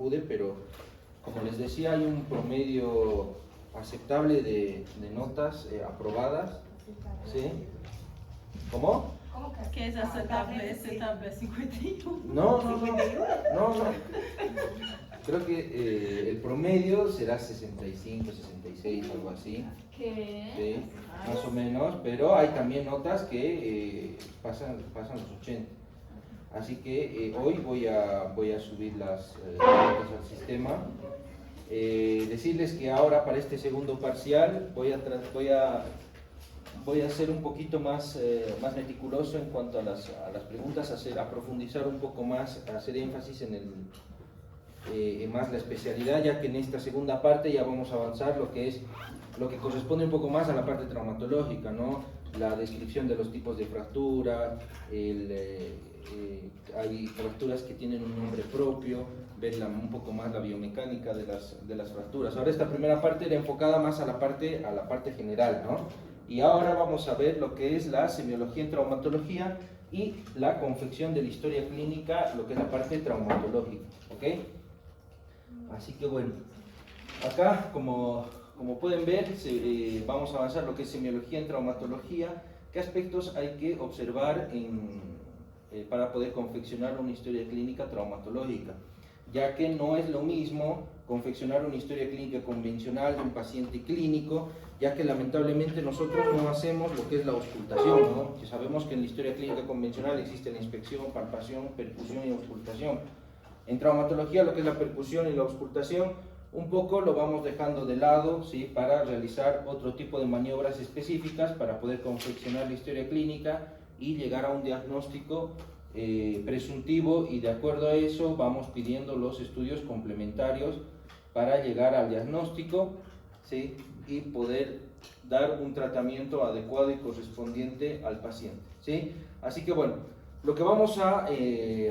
pude, pero como les decía, hay un promedio aceptable de notas aprobadas. ¿Sí? ¿Cómo? ¿Qué es aceptable? ¿Aceptable 51? No. Creo que el promedio será 65, 66, algo así. ¿Qué? Sí, más o menos, pero hay también notas que pasan los 80. Así que hoy voy a subir las notas al sistema. Decirles que ahora para este segundo parcial voy a ser un poquito más meticuloso en cuanto a las preguntas, a profundizar un poco más, a hacer énfasis en más la especialidad, ya que en esta segunda parte ya vamos a avanzar lo que corresponde un poco más a la parte traumatológica, ¿no? La descripción de los tipos de fractura, hay fracturas que tienen un nombre propio, ver un poco más la biomecánica de las fracturas. Ahora esta primera parte era enfocada más a la parte general, ¿no? Y ahora vamos a ver lo que es la semiología en traumatología y la confección de la historia clínica, lo que es la parte traumatológica, ¿ok? Así que bueno, acá como pueden ver, vamos a avanzar lo que es semiología en traumatología, qué aspectos hay que observar para poder confeccionar una historia clínica traumatológica, ya que no es lo mismo confeccionar una historia clínica convencional de un paciente clínico, ya que lamentablemente nosotros no hacemos lo que es la auscultación, ¿no? Que sabemos que en la historia clínica convencional existe la inspección, palpación, percusión y auscultación. En traumatología lo que es la percusión y la auscultación un poco lo vamos dejando de lado, ¿sí? Para realizar otro tipo de maniobras específicas para poder confeccionar la historia clínica y llegar a un diagnóstico presuntivo, y de acuerdo a eso vamos pidiendo los estudios complementarios para llegar al diagnóstico, ¿sí? Y poder dar un tratamiento adecuado y correspondiente al paciente, ¿sí? Así que bueno, lo que vamos a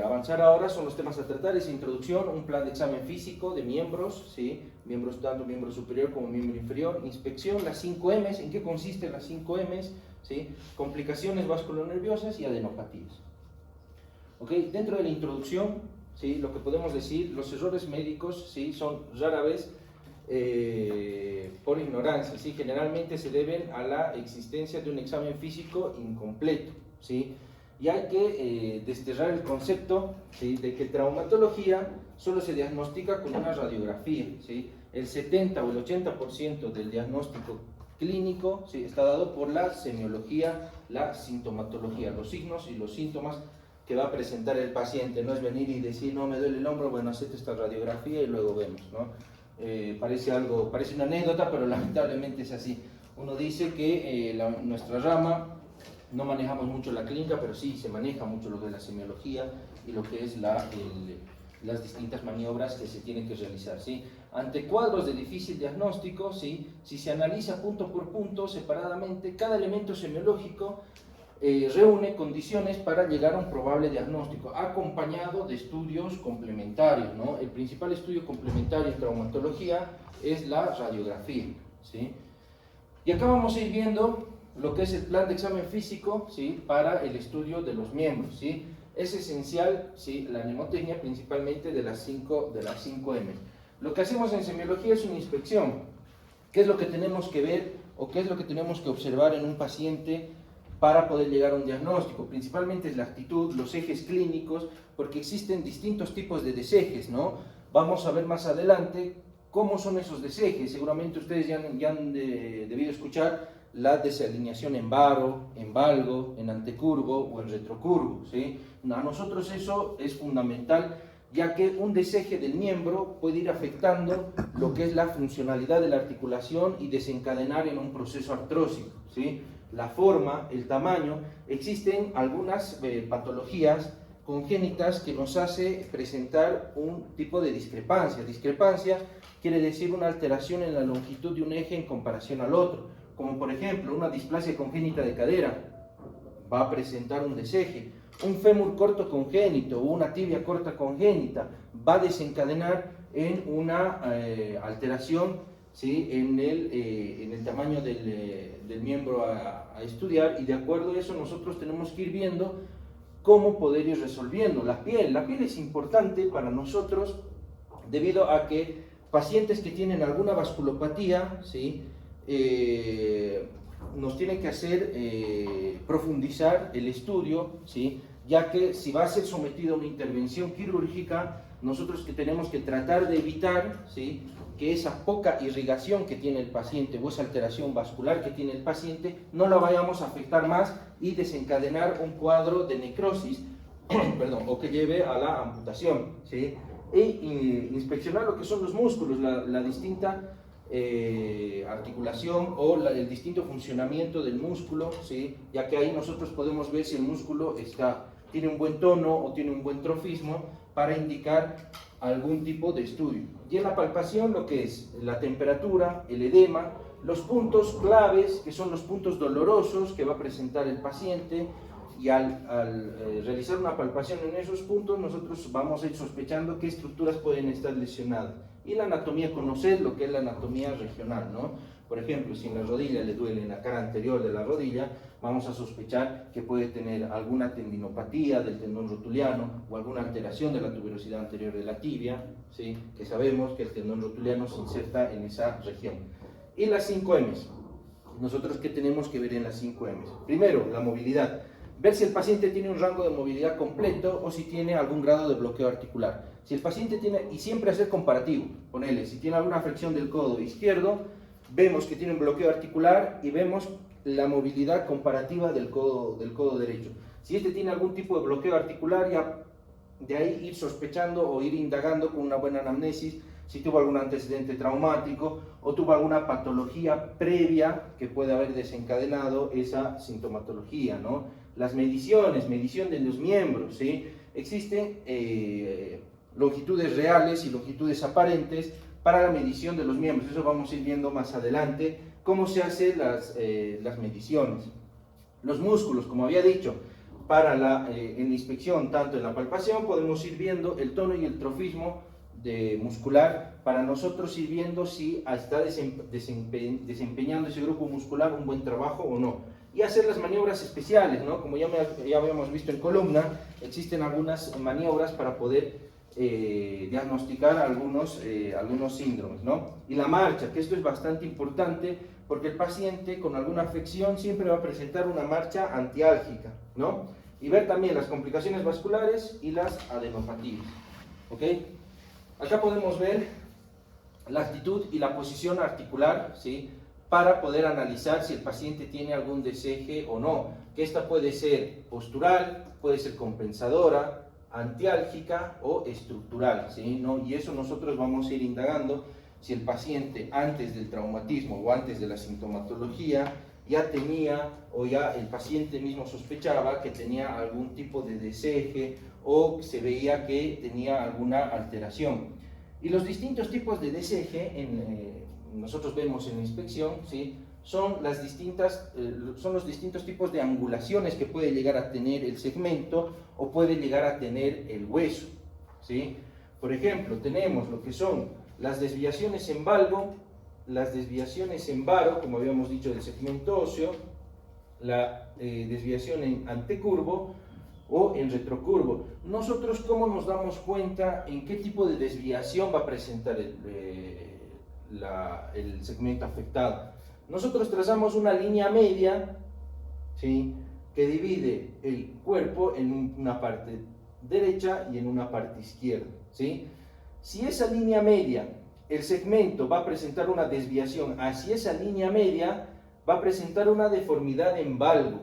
avanzar ahora son los temas a tratar: es introducción, un plan de examen físico de miembros, ¿sí? Miembros, tanto miembro superior como miembro inferior, inspección, las 5 M's, ¿en qué consisten las 5 M's? ¿Sí? Complicaciones vasculonerviosas y adenopatías. ¿Ok? Dentro de la introducción, ¿sí? Lo que podemos decir, los errores médicos, ¿sí? Son rara vez por ignorancia, ¿sí? Generalmente se deben a la existencia de un examen físico incompleto, ¿sí? Y hay que desterrar el concepto, ¿sí? De que traumatología solo se diagnostica con una radiografía, ¿sí? El 70 o el 80% del diagnóstico clínico, ¿sí? Está dado por la semiología, la sintomatología, los signos y los síntomas que va a presentar el paciente. No es venir y decir, no, me duele el hombro, bueno, hacete esta radiografía y luego vemos, ¿no? Parece una anécdota, pero lamentablemente es así. Uno dice que nuestra rama no manejamos mucho la clínica, pero sí se maneja mucho lo de la semiología y lo que es las distintas maniobras que se tienen que realizar, ¿sí? Ante cuadros de difícil diagnóstico, ¿sí? Si se analiza punto por punto, separadamente, cada elemento semiológico reúne condiciones para llegar a un probable diagnóstico, acompañado de estudios complementarios, ¿no? El principal estudio complementario en traumatología es la radiografía, ¿sí? Y acá vamos a ir viendo lo que es el plan de examen físico, ¿sí? Para el estudio de los miembros, ¿sí? Es esencial, ¿sí? La mnemotecnia principalmente de las 5 M. Lo que hacemos en semiología es una inspección. ¿Qué es lo que tenemos que ver o qué es lo que tenemos que observar en un paciente para poder llegar a un diagnóstico? Principalmente es la actitud, los ejes clínicos, porque existen distintos tipos de desejes, ¿no? Vamos a ver más adelante cómo son esos desejes. Seguramente ustedes ya han debido escuchar la desalineación en varo, en valgo, en antecurvo o en retrocurvo, ¿sí? A nosotros eso es fundamental, ya que un deseje del miembro puede ir afectando lo que es la funcionalidad de la articulación y desencadenar en un proceso artrósico, ¿sí? La forma, el tamaño, existen algunas patologías congénitas que nos hace presentar un tipo de discrepancia. Discrepancia quiere decir una alteración en la longitud de un eje en comparación al otro, como por ejemplo una displasia congénita de cadera, va a presentar un deseje. Un fémur corto congénito o una tibia corta congénita va a desencadenar en una alteración, ¿sí? en el tamaño del miembro a estudiar, y de acuerdo a eso nosotros tenemos que ir viendo cómo poder ir resolviendo. La piel es importante para nosotros debido a que pacientes que tienen alguna vasculopatía, ¿sí? Nos tienen que hacer profundizar el estudio, ¿sí? Ya que si va a ser sometido a una intervención quirúrgica, nosotros que tenemos que tratar de evitar, ¿sí? Que esa poca irrigación que tiene el paciente o esa alteración vascular que tiene el paciente no la vayamos a afectar más y desencadenar un cuadro de necrosis perdón, o que lleve a la amputación, ¿sí? Inspeccionar lo que son los músculos, la distinta articulación o el distinto funcionamiento del músculo, ¿sí? Ya que ahí nosotros podemos ver si el músculo tiene un buen tono o tiene un buen trofismo para indicar algún tipo de estudio. Y en la palpación lo que es la temperatura, el edema, los puntos claves, que son los puntos dolorosos que va a presentar el paciente, y al realizar una palpación en esos puntos nosotros vamos a ir sospechando qué estructuras pueden estar lesionadas. Y la anatomía, conocer lo que es la anatomía regional, ¿no? Por ejemplo, si en la rodilla le duele en la cara anterior de la rodilla, vamos a sospechar que puede tener alguna tendinopatía del tendón rotuliano o alguna alteración de la tuberosidad anterior de la tibia, ¿sí? Que sabemos que el tendón rotuliano se inserta en esa región. Y las 5 M's. Nosotros, ¿qué tenemos que ver en las 5 M's? Primero, la movilidad. Ver si el paciente tiene un rango de movilidad completo o si tiene algún grado de bloqueo articular. Si el paciente tiene, y siempre hacer comparativo, ponele, si tiene alguna flexión del codo izquierdo, vemos que tiene un bloqueo articular y vemos la movilidad comparativa del codo derecho. Si este tiene algún tipo de bloqueo articular, ya de ahí ir sospechando o ir indagando con una buena anamnesis si tuvo algún antecedente traumático o tuvo alguna patología previa que puede haber desencadenado esa sintomatología, ¿no? Las medición de los miembros, ¿sí? Existen longitudes reales y longitudes aparentes para la medición de los miembros. Eso vamos a ir viendo más adelante, cómo se hacen las mediciones. Los músculos, como había dicho, en la inspección, tanto en la palpación, podemos ir viendo el tono y el trofismo muscular para nosotros ir viendo si está desempeñando ese grupo muscular un buen trabajo o no. Y hacer las maniobras especiales, ¿no? Como ya habíamos visto en columna, existen algunas maniobras para poder diagnosticar algunos síndromes, ¿no? Y la marcha, que esto es bastante importante porque el paciente con alguna afección siempre va a presentar una marcha antiálgica, ¿no? Y ver también las complicaciones vasculares y las adenopatías, ¿ok? Acá podemos ver la actitud y la posición articular, ¿sí? Para poder analizar si el paciente tiene algún deseje o no, que esta puede ser postural, puede ser compensadora, antiálgica o estructural, ¿sí? ¿No? Y eso nosotros vamos a ir indagando si el paciente antes del traumatismo o antes de la sintomatología ya tenía o ya el paciente mismo sospechaba que tenía algún tipo de deseje o se veía que tenía alguna alteración. Y los distintos tipos de deseje nosotros vemos en la inspección, ¿sí? Son los distintos tipos de angulaciones que puede llegar a tener el segmento o puede llegar a tener el hueso, ¿sí? Por ejemplo, tenemos lo que son las desviaciones en valgo, las desviaciones en varo, como habíamos dicho, del segmento óseo, la desviación en antecurvo o en retrocurvo. Nosotros, ¿cómo nos damos cuenta en qué tipo de desviación va a presentar el segmento afectado? Nosotros trazamos una línea media, ¿sí? Que divide el cuerpo en una parte derecha y en una parte izquierda, ¿sí? Si esa línea media, el segmento va a presentar una desviación hacia esa línea media, va a presentar una deformidad en valgo,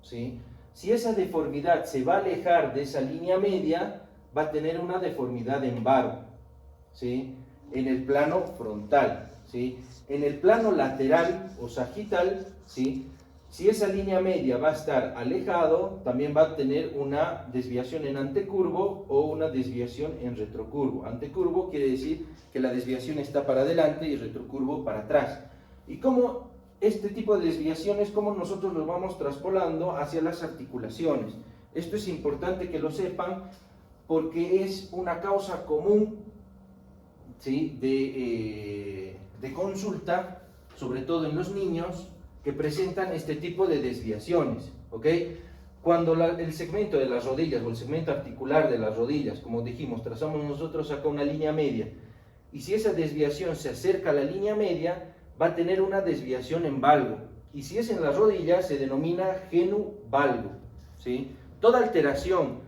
¿sí? Si esa deformidad se va a alejar de esa línea media, va a tener una deformidad en varo, ¿sí? En el plano frontal, ¿sí? En el plano lateral o sagital, ¿sí? Si esa línea media va a estar alejado, también va a tener una desviación en antecurvo o una desviación en retrocurvo. Antecurvo quiere decir que la desviación está para adelante y retrocurvo para atrás. Y cómo este tipo de desviaciones, cómo nosotros los vamos traspolando hacia las articulaciones. Esto es importante que lo sepan porque es una causa común, ¿sí? de consulta, sobre todo en los niños, que presentan este tipo de desviaciones, ¿ok? Cuando el segmento de las rodillas o el segmento articular de las rodillas, como dijimos, trazamos nosotros acá una línea media, y si esa desviación se acerca a la línea media, va a tener una desviación en valgo, y si es en la rodilla se denomina genu-valgo, ¿sí? Toda alteración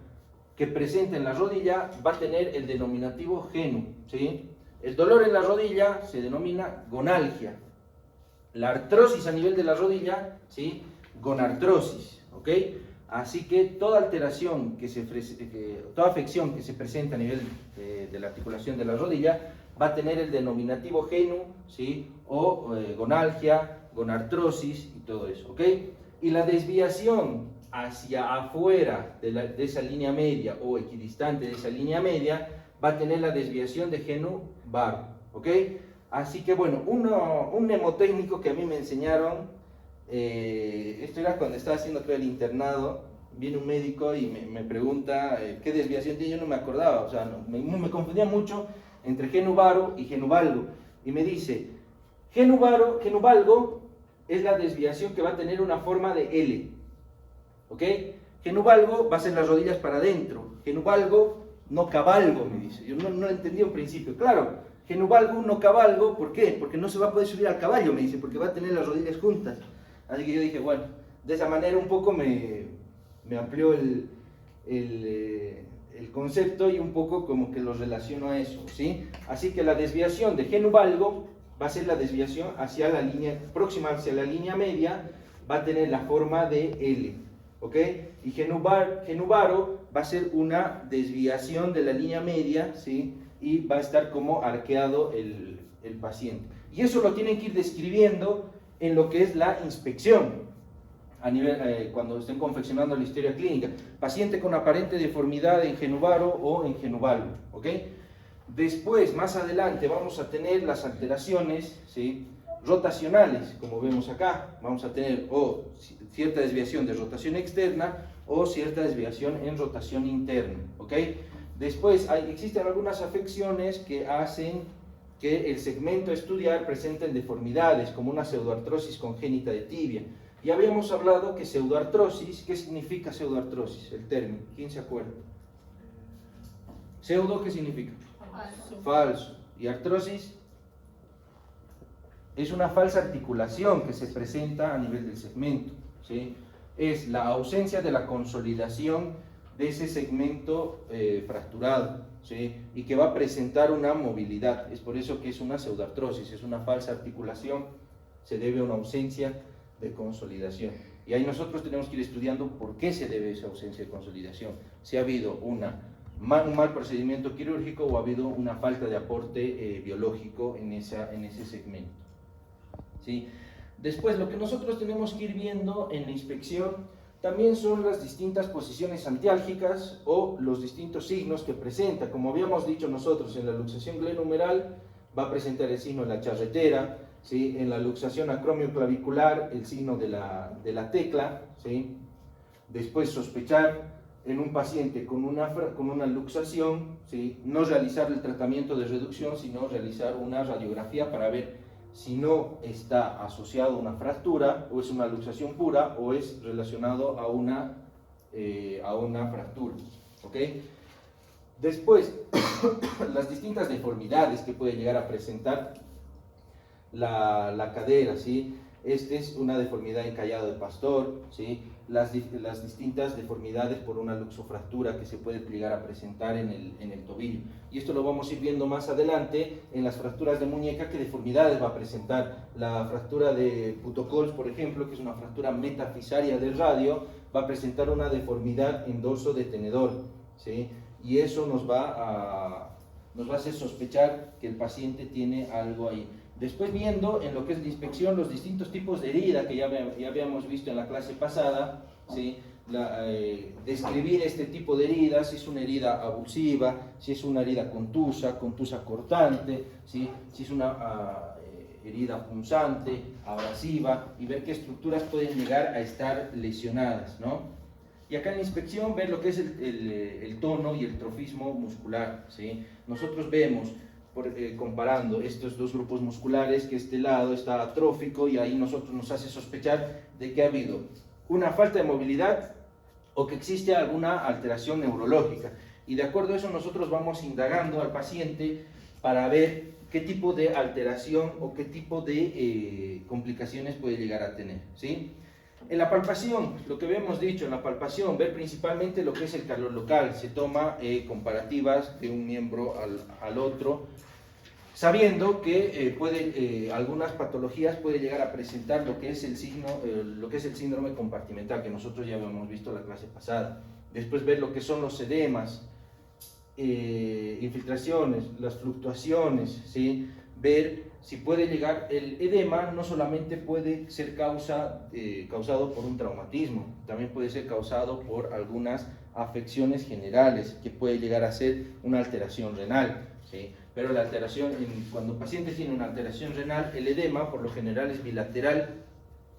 que presente en la rodilla va a tener el denominativo genu, ¿sí? El dolor en la rodilla se denomina gonalgia. La artrosis a nivel de la rodilla, ¿sí? Gonartrosis, ¿ok? Así que toda alteración, toda afección que se presenta a nivel de la articulación de la rodilla va a tener el denominativo genu, ¿sí? O gonalgia, gonartrosis y todo eso, ¿ok? Y la desviación hacia afuera de esa línea media o equidistante de esa línea media va a tener la desviación de genu-varo, ¿ok? Así que bueno, un mnemotécnico que a mí me enseñaron, esto era cuando estaba haciendo creo el internado, viene un médico y me pregunta qué desviación tiene, yo no me acordaba, o sea, me confundía mucho entre genu-varo y genu-valgo, y me dice, genu-valgo es la desviación que va a tener una forma de L, ¿ok? Genu-valgo va a ser las rodillas para adentro, genu-valgo no cabalgo, me dice, yo no lo entendí en principio, claro, genu-valgo no cabalgo, ¿por qué? Porque no se va a poder subir al caballo, me dice, porque va a tener las rodillas juntas, así que yo dije, bueno, de esa manera un poco me amplió el concepto y un poco como que lo relaciono a eso, ¿sí? Así que la desviación de genu-valgo va a ser la desviación hacia la línea, próxima hacia la línea media, va a tener la forma de L, ¿ok? Y genu-varo va a ser una desviación de la línea media, ¿sí? Y va a estar como arqueado el paciente. Y eso lo tienen que ir describiendo en lo que es la inspección, a nivel, cuando estén confeccionando la historia clínica. Paciente con aparente deformidad en genu-varo o en genu-valgo, ¿ok? Después, más adelante, vamos a tener las alteraciones, ¿sí? Rotacionales, como vemos acá. Vamos a tener o cierta desviación de rotación externa o cierta desviación en rotación interna, ¿ok? Después, existen algunas afecciones que hacen que el segmento a estudiar presenten deformidades, como una pseudoartrosis congénita de tibia. Ya habíamos hablado que pseudoartrosis, ¿qué significa pseudoartrosis? El término, ¿quién se acuerda? Pseudo, ¿qué significa? Falso. Falso. ¿Y artrosis? Es una falsa articulación que se presenta a nivel del segmento, ¿sí? Es la ausencia de la consolidación de ese segmento fracturado, ¿sí? Y que va a presentar una movilidad. Es por eso que es una pseudoartrosis, es una falsa articulación, se debe a una ausencia de consolidación. Y ahí nosotros tenemos que ir estudiando por qué se debe esa ausencia de consolidación. Si ha habido un mal procedimiento quirúrgico o ha habido una falta de aporte biológico en ese segmento, ¿sí? Después, lo que nosotros tenemos que ir viendo en la inspección también son las distintas posiciones antiálgicas o los distintos signos que presenta. Como habíamos dicho nosotros, en la luxación glenumeral va a presentar el signo de la charretera, ¿sí? En la luxación acromioclavicular el signo de la tecla, ¿sí? Después sospechar en un paciente con una luxación, ¿sí? No realizar el tratamiento de reducción, sino realizar una radiografía para ver si no está asociado a una fractura, o es una luxación pura, o es relacionado a una fractura, ¿ok? Después, las distintas deformidades que puede llegar a presentar la cadera, ¿sí? Esta es una deformidad encallado de Pastor, ¿sí? Las distintas deformidades por una luxofractura que se puede llegar a presentar en el tobillo. Y esto lo vamos a ir viendo más adelante en las fracturas de muñeca, qué deformidades va a presentar. La fractura de Putocols, por ejemplo, que es una fractura metafisaria del radio, va a presentar una deformidad en dorso de tenedor, ¿sí? Y eso nos va a hacer sospechar que el paciente tiene algo ahí. Después, viendo en lo que es la inspección los distintos tipos de herida que ya habíamos visto en la clase pasada, ¿sí? Describir este tipo de heridas, si es una herida abulsiva, si es una herida contusa cortante, ¿sí? Si es una herida punzante, abrasiva, y ver qué estructuras pueden llegar a estar lesionadas, ¿no? Y acá en la inspección ver lo que es el tono y el trofismo muscular, ¿sí? Nosotros vemos, comparando estos dos grupos musculares, que este lado está atrófico, y ahí nosotros nos hace sospechar de que ha habido una falta de movilidad o que existe alguna alteración neurológica. Y de acuerdo a eso nosotros vamos indagando al paciente para ver qué tipo de alteración o qué tipo de complicaciones puede llegar a tener, ¿sí? En la palpación, lo que habíamos dicho, en la palpación, ver principalmente lo que es el calor local. Se toma comparativas de un miembro al otro, sabiendo que algunas patologías puede llegar a presentar lo que es el síndrome compartimental, que nosotros ya habíamos visto la clase pasada. Después ver lo que son los edemas, infiltraciones, las fluctuaciones, ¿sí? Ver si puede llegar, el edema no solamente puede ser causado por un traumatismo, también puede ser causado por algunas afecciones generales, que puede llegar a ser una alteración renal, ¿sí? Pero la alteración, cuando el paciente tiene una alteración renal, el edema por lo general es bilateral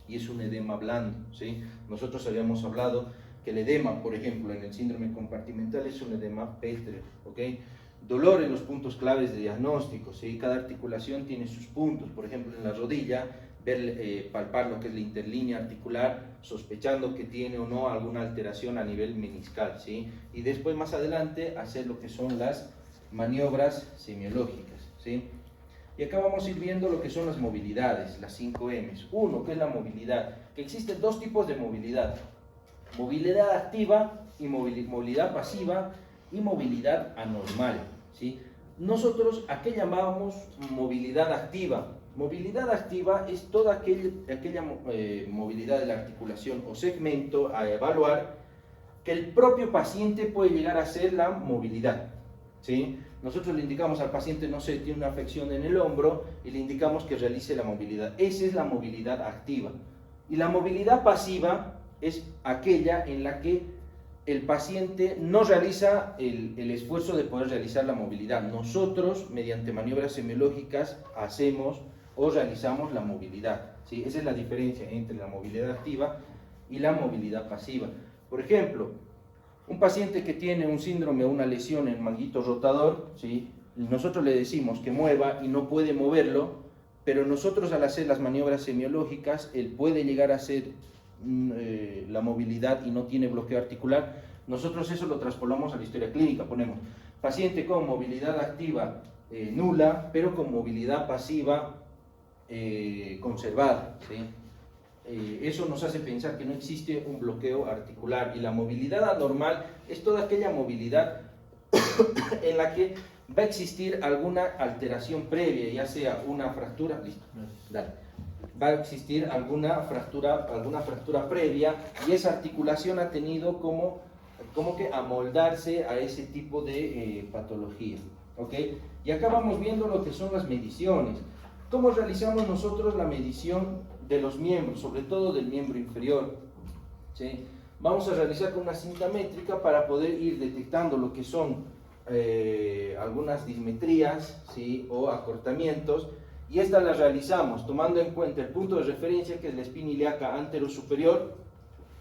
y es un edema blando, ¿sí? Nosotros habíamos hablado que el edema, por ejemplo, en el síndrome compartimental es un edema pétreo, ¿ok? Dolor en los puntos claves de diagnóstico, ¿sí? Cada articulación tiene sus puntos, por ejemplo, en la rodilla, palpar lo que es la interlínea articular, sospechando que tiene o no alguna alteración a nivel meniscal, ¿sí? Y después, más adelante, hacer lo que son las maniobras semiológicas, ¿sí? Y acá vamos a ir viendo lo que son las movilidades, las 5 M's. Uno, que es la movilidad, que existen dos tipos de movilidad: movilidad activa y movilidad pasiva y movilidad anormal, ¿sí? Nosotros, ¿a qué llamábamos movilidad activa? Movilidad activa es toda aquella movilidad de la articulación o segmento a evaluar que el propio paciente puede llegar a hacer la movilidad, ¿sí? Nosotros le indicamos al paciente, no sé, tiene una afección en el hombro y le indicamos que realice la movilidad. Esa es la movilidad activa. Y la movilidad pasiva es aquella en la que el paciente no realiza el esfuerzo de poder realizar la movilidad. Nosotros, mediante maniobras semiológicas, hacemos o realizamos la movilidad, ¿sí? Esa es la diferencia entre la movilidad activa y la movilidad pasiva. Por ejemplo, un paciente que tiene un síndrome o una lesión en el manguito rotador, ¿sí? Nosotros le decimos que mueva y no puede moverlo, pero nosotros al hacer las maniobras semiológicas, él puede llegar a hacer la movilidad y no tiene bloqueo articular. Nosotros eso lo traspolamos a la historia clínica, ponemos paciente con movilidad activa nula, pero con movilidad pasiva conservada, ¿sí? Eso nos hace pensar que no existe un bloqueo articular. Y la movilidad anormal es toda aquella movilidad en la que va a existir alguna alteración previa, ya sea una fractura, listo, dale, va a existir alguna fractura previa, y esa articulación ha tenido como que amoldarse a ese tipo de patología, ¿ok? Y acá vamos viendo lo que son las mediciones. ¿Cómo realizamos nosotros la medición de los miembros, sobre todo del miembro inferior? ¿Sí? Vamos a realizar con una cinta métrica para poder ir detectando lo que son algunas dismetrías, ¿sí? O acortamientos, y estas las realizamos tomando en cuenta el punto de referencia, que es la espina ilíaca anterosuperior,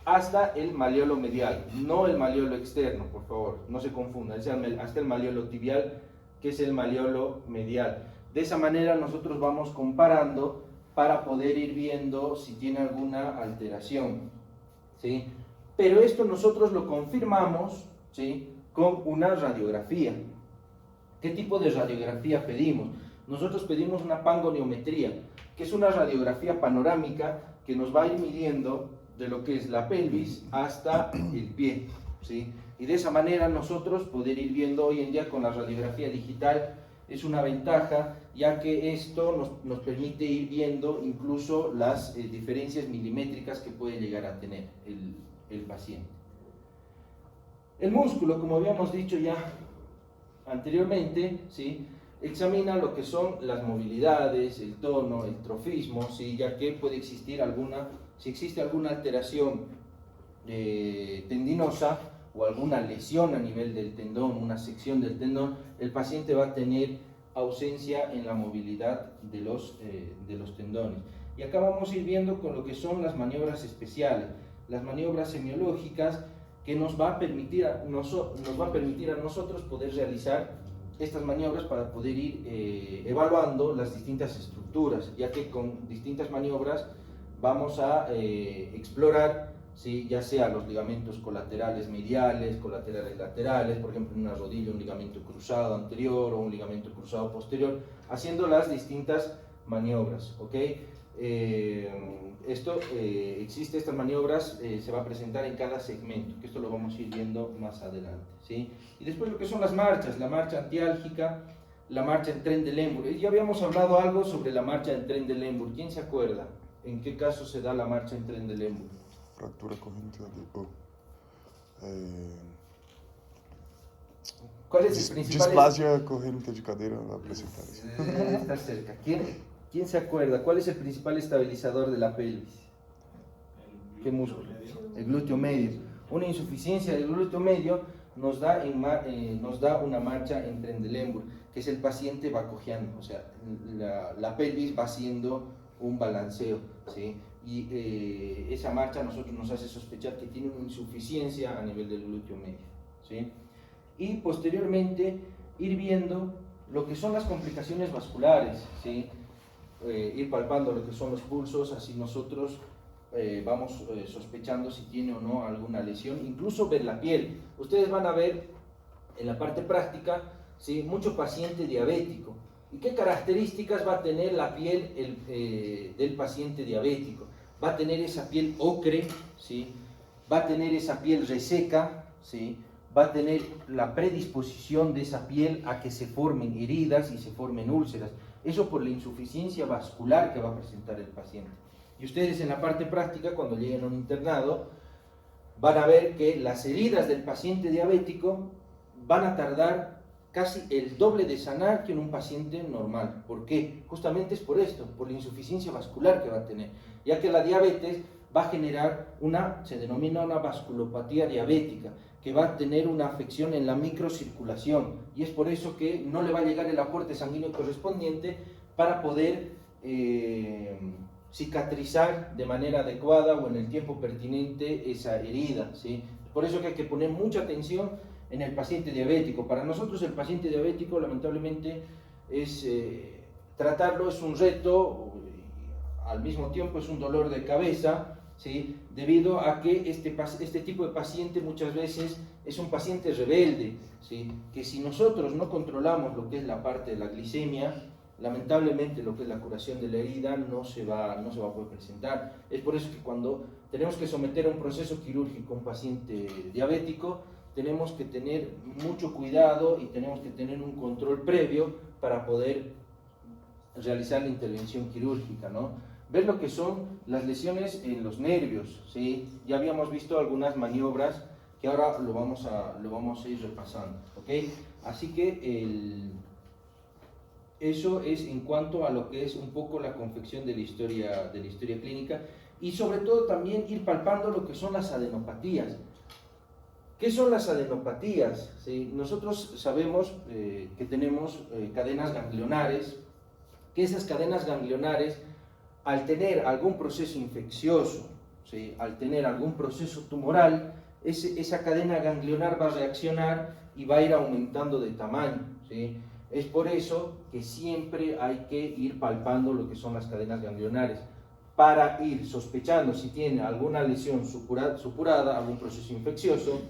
hasta el maleolo medial, no el maleolo externo, por favor, no se confunda, es hasta el maleolo tibial, que es el maleolo medial. De esa manera nosotros vamos comparando para poder ir viendo si tiene alguna alteración, ¿sí? Pero esto nosotros lo confirmamos, ¿sí? Con una radiografía. ¿Qué tipo de radiografía pedimos? Nosotros pedimos una pangoniometría, que es una radiografía panorámica que nos va a ir midiendo de lo que es la pelvis hasta el pie, ¿sí? Y de esa manera nosotros poder ir viendo hoy en día con la radiografía digital es una ventaja, ya que esto nos permite ir viendo incluso las diferencias milimétricas que puede llegar a tener el paciente. El músculo, como habíamos dicho ya anteriormente, ¿sí? Examina lo que son las movilidades, el tono, el trofismo, ¿sí? Ya que puede existir si existe alguna alteración tendinosa o alguna lesión a nivel del tendón, una sección del tendón, el paciente va a tener ausencia en la movilidad de los tendones. Y acá vamos a ir viendo con lo que son las maniobras especiales, las maniobras semiológicas, que nos va a permitir a nosotros poder realizar estas maniobras para poder ir evaluando las distintas estructuras, ya que con distintas maniobras vamos a explorar ¿sí? Ya sea los ligamentos colaterales mediales, colaterales laterales, por ejemplo en una rodilla un ligamento cruzado anterior o un ligamento cruzado posterior, haciendo las distintas maniobras, ¿ok? Estas maniobras se va a presentar en cada segmento, que esto lo vamos a ir viendo más adelante, ¿sí? Y después lo que son las marchas, la marcha antiálgica, la marcha en Trendelenburg. Ya habíamos hablado algo sobre la marcha en Trendelenburg. ¿Quién se acuerda? ¿En qué caso se da la marcha en Trendelenburg? Fractura congénita ¿Cuál es el principal? Displasia congénita de cadera placentaris. Está cerca. ¿Quién se acuerda? ¿Cuál es el principal estabilizador de la pelvis? ¿Qué músculo? El glúteo medio. Una insuficiencia del glúteo medio nos da una marcha en Trendelenburg, que es el paciente va cojeando, o sea, la pelvis va haciendo un balanceo, ¿sí? Y esa marcha a nosotros nos hace sospechar que tiene una insuficiencia a nivel del glúteo medio, ¿sí? Y posteriormente ir viendo lo que son las complicaciones vasculares, ¿sí? Ir palpando lo que son los pulsos, así nosotros vamos sospechando si tiene o no alguna lesión, incluso ver la piel. Ustedes van a ver en la parte práctica, ¿sí? Mucho paciente diabético. ¿Y qué características va a tener la piel del paciente diabético? Va a tener esa piel ocre, ¿sí? Va a tener esa piel reseca, ¿sí? Va a tener la predisposición de esa piel a que se formen heridas y se formen úlceras. Eso por la insuficiencia vascular que va a presentar el paciente. Y ustedes en la parte práctica, cuando lleguen a un internado, van a ver que las heridas del paciente diabético van a tardar casi el doble de sanar que en un paciente normal. ¿Por qué? Justamente es por esto, por la insuficiencia vascular que va a tener, ya que la diabetes va a generar se denomina una vasculopatía diabética, que va a tener una afección en la microcirculación, y es por eso que no le va a llegar el aporte sanguíneo correspondiente para poder cicatrizar de manera adecuada o en el tiempo pertinente esa herida, ¿sí? Por eso que hay que poner mucha atención en el paciente diabético. Para nosotros el paciente diabético, lamentablemente, tratarlo es un reto, al mismo tiempo es un dolor de cabeza, ¿sí? Debido a que este tipo de paciente muchas veces es un paciente rebelde, ¿sí? Que si nosotros no controlamos lo que es la parte de la glicemia, lamentablemente lo que es la curación de la herida no se va a poder presentar. Es por eso que cuando tenemos que someter a un proceso quirúrgico a un paciente diabético, tenemos que tener mucho cuidado y tenemos que tener un control previo para poder realizar la intervención quirúrgica, ¿no? Ver lo que son las lesiones en los nervios, ¿sí? Ya habíamos visto algunas maniobras que ahora lo vamos a ir repasando, ¿ok? Así que eso es en cuanto a lo que es un poco la confección de la historia clínica, y sobre todo también ir palpando lo que son las adenopatías. ¿Qué son las adenopatías? ¿Sí? Nosotros sabemos que tenemos cadenas ganglionares, que esas cadenas ganglionares, al tener algún proceso infeccioso, ¿sí? Al tener algún proceso tumoral, esa cadena ganglionar va a reaccionar y va a ir aumentando de tamaño, ¿sí? Es por eso que siempre hay que ir palpando lo que son las cadenas ganglionares, para ir sospechando si tiene alguna lesión supurada, algún proceso infeccioso,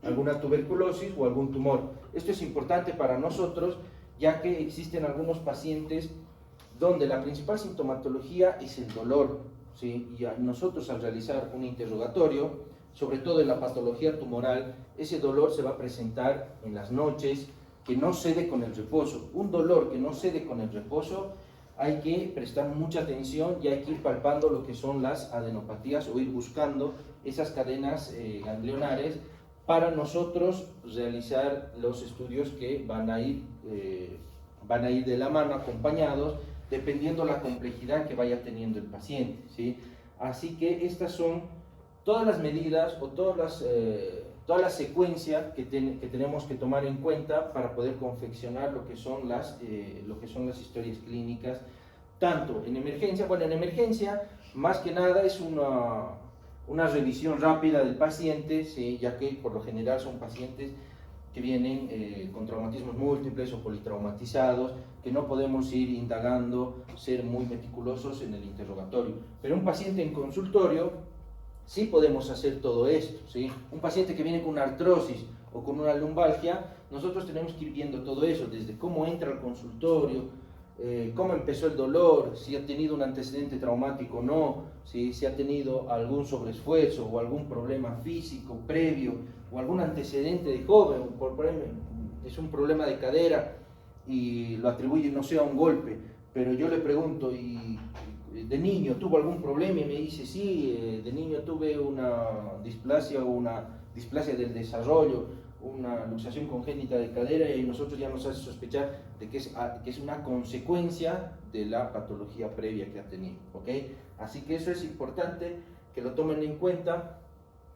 alguna tuberculosis o algún tumor. Esto es importante para nosotros, ya que existen algunos pacientes donde la principal sintomatología es el dolor, ¿sí? Y nosotros al realizar un interrogatorio, sobre todo en la patología tumoral, ese dolor se va a presentar en las noches, que no cede con el reposo. Un dolor que no cede con el reposo, hay que prestar mucha atención y hay que ir palpando lo que son las adenopatías o ir buscando esas cadenas ganglionares para nosotros realizar los estudios que van a ir de la mano, acompañados, dependiendo la complejidad que vaya teniendo el paciente, ¿sí? Así que estas son todas las medidas o toda la secuencia que tenemos que tomar en cuenta para poder confeccionar lo que son las historias clínicas, tanto en emergencia. Bueno, en emergencia más que nada es una revisión rápida del paciente, ¿sí? Ya que por lo general son pacientes que vienen con traumatismos múltiples o politraumatizados, que no podemos ir indagando, ser muy meticulosos en el interrogatorio. Pero un paciente en consultorio, sí podemos hacer todo esto, ¿sí? Un paciente que viene con una artrosis o con una lumbalgia, nosotros tenemos que ir viendo todo eso, desde cómo entra al consultorio, cómo empezó el dolor, si ha tenido un antecedente traumático o no, si ha tenido algún sobreesfuerzo o algún problema físico previo o algún antecedente de joven, es un problema de cadera y lo atribuye, no sé, a un golpe, pero yo le pregunto, ¿y de niño tuvo algún problema? Y me dice, sí, de niño tuve una displasia del desarrollo, una luxación congénita de cadera, y nosotros ya nos hace sospechar de que es una consecuencia de la patología previa que ha tenido, ¿ok? Así que eso es importante que lo tomen en cuenta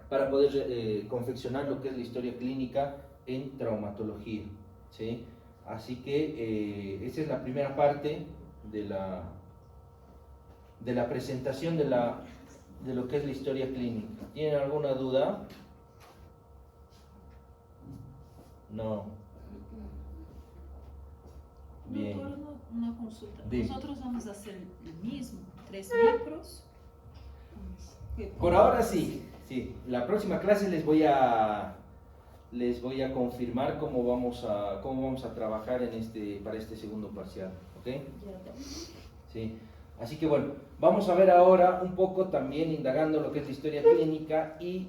para poder confeccionar lo que es la historia clínica en traumatología, ¿sí? Así que esa es la primera parte de la presentación de lo que es la historia clínica. ¿Tienen alguna duda? No. Bien. Doctor, una consulta. Bien. Nosotros vamos a hacer el mismo, 3 micros. Por ahora sí. La próxima clase les voy a confirmar cómo vamos a trabajar para este segundo parcial, ¿ok? Sí. Así que bueno, vamos a ver ahora un poco también indagando lo que es la historia clínica y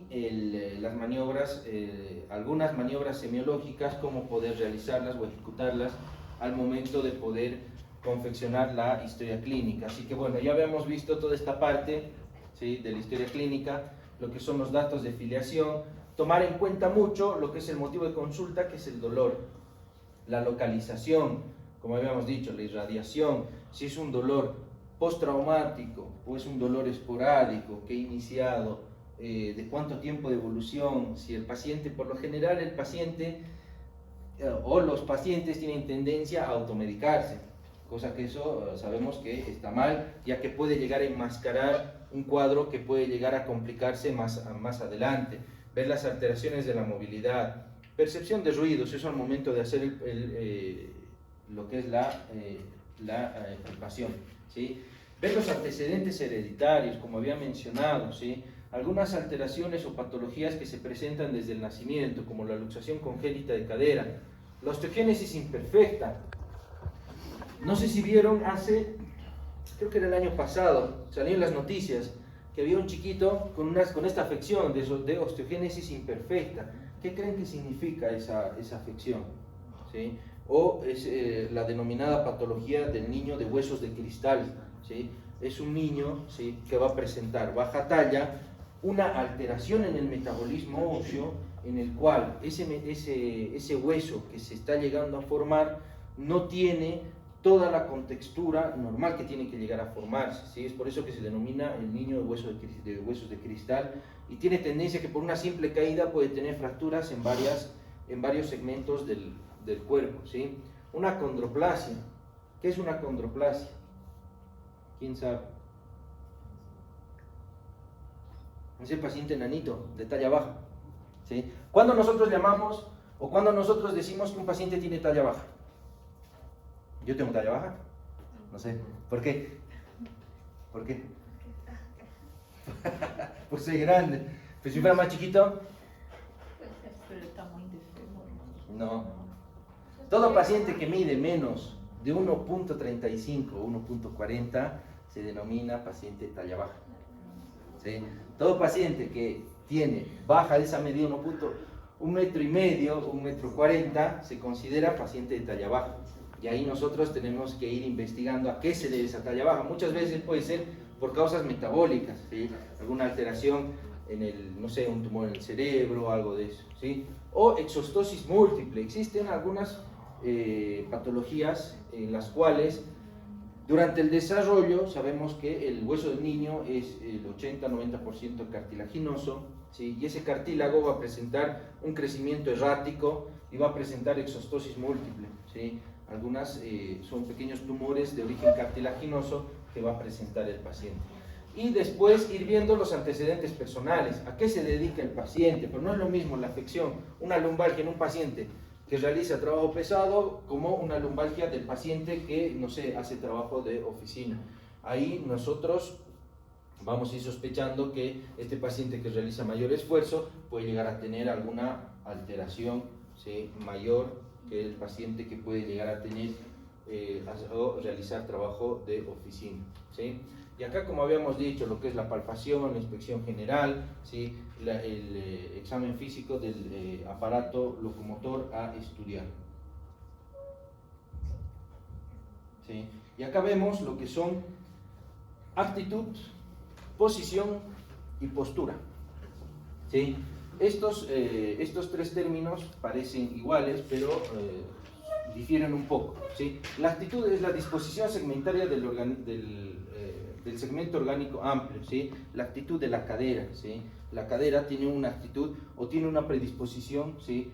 las maniobras, algunas maniobras semiológicas, cómo poder realizarlas o ejecutarlas al momento de poder confeccionar la historia clínica. Así que bueno, ya habíamos visto toda esta parte, ¿sí?, de la historia clínica, lo que son los datos de filiación, tomar en cuenta mucho lo que es el motivo de consulta, que es el dolor, la localización, como habíamos dicho, la irradiación, si es un dolor postraumático o es un dolor esporádico que ha iniciado, de cuánto tiempo de evolución, si el paciente, por lo general el paciente o los pacientes tienen tendencia a automedicarse, cosa que eso sabemos que está mal, ya que puede llegar a enmascarar un cuadro que puede llegar a complicarse más adelante. Ver las alteraciones de la movilidad, percepción de ruidos, eso al momento de hacer lo que es la palpación, ¿sí? Ver los antecedentes hereditarios, como había mencionado, ¿sí? Algunas alteraciones o patologías que se presentan desde el nacimiento, como la luxación congénita de cadera, la osteogénesis imperfecta. No sé si vieron creo que era el año pasado, salió en las noticias, que había un chiquito con esta afección de osteogénesis imperfecta. ¿Qué creen que significa esa afección? ¿Sí? O es la denominada patología del niño de huesos de cristal, ¿sí? Es un niño, ¿sí?, que va a presentar baja talla, una alteración en el metabolismo óseo, en el cual ese hueso que se está llegando a formar no tiene toda la contextura normal que tiene que llegar a formarse, ¿sí? Es por eso que se denomina el niño de huesos de cristal, y tiene tendencia que por una simple caída puede tener fracturas en varios segmentos del cuerpo, ¿sí? Una condroplasia. ¿Qué es una condroplasia? ¿Quién sabe? Es el paciente enanito, de talla baja, ¿sí? ¿Cuándo nosotros llamamos o cuándo nosotros decimos que un paciente tiene talla baja? ¿Yo tengo talla baja? No sé. ¿Por qué? ¿Por qué? Por ser grande. Pero si fuera más chiquito, Pero el tamaño de fémur. no. Todo paciente que mide menos de 1.35 o 1.40 se denomina paciente talla baja, ¿sí? Todo paciente que tiene baja de esa medida, 1,5 metros, 1,40 metros, se considera paciente de talla baja. Y ahí nosotros tenemos que ir investigando a qué se debe esa talla baja. Muchas veces puede ser por causas metabólicas, ¿sí? Alguna alteración no sé, un tumor en el cerebro, algo de eso, ¿sí? O exostosis múltiple. Existen algunas patologías en las cuales durante el desarrollo sabemos que el hueso del niño es el 80-90% cartilaginoso, ¿sí? Y ese cartílago va a presentar un crecimiento errático y va a presentar exostosis múltiple, ¿sí? Algunas son pequeños tumores de origen cartilaginoso que va a presentar el paciente. Y después ir viendo los antecedentes personales, a qué se dedica el paciente, pero no es lo mismo la afección, una lumbalgia en un paciente que realiza trabajo pesado como una lumbalgia del paciente que, no sé, hace trabajo de oficina. Ahí nosotros vamos a ir sospechando que este paciente que realiza mayor esfuerzo puede llegar a tener alguna alteración, ¿sí?, mayor que el paciente que puede llegar a tener o realizar trabajo de oficina, ¿sí? Y acá, como habíamos dicho, lo que es la palpación, la inspección general, ¿sí?, el examen físico del aparato locomotor a estudiar, ¿sí? Y acá vemos lo que son actitud, posición y postura, ¿sí? Estos tres términos parecen iguales, pero difieren un poco, ¿sí? La actitud es la disposición segmentaria del segmento orgánico amplio, ¿sí? La actitud de la cadera, ¿sí? La cadera tiene una actitud o tiene una predisposición, ¿sí?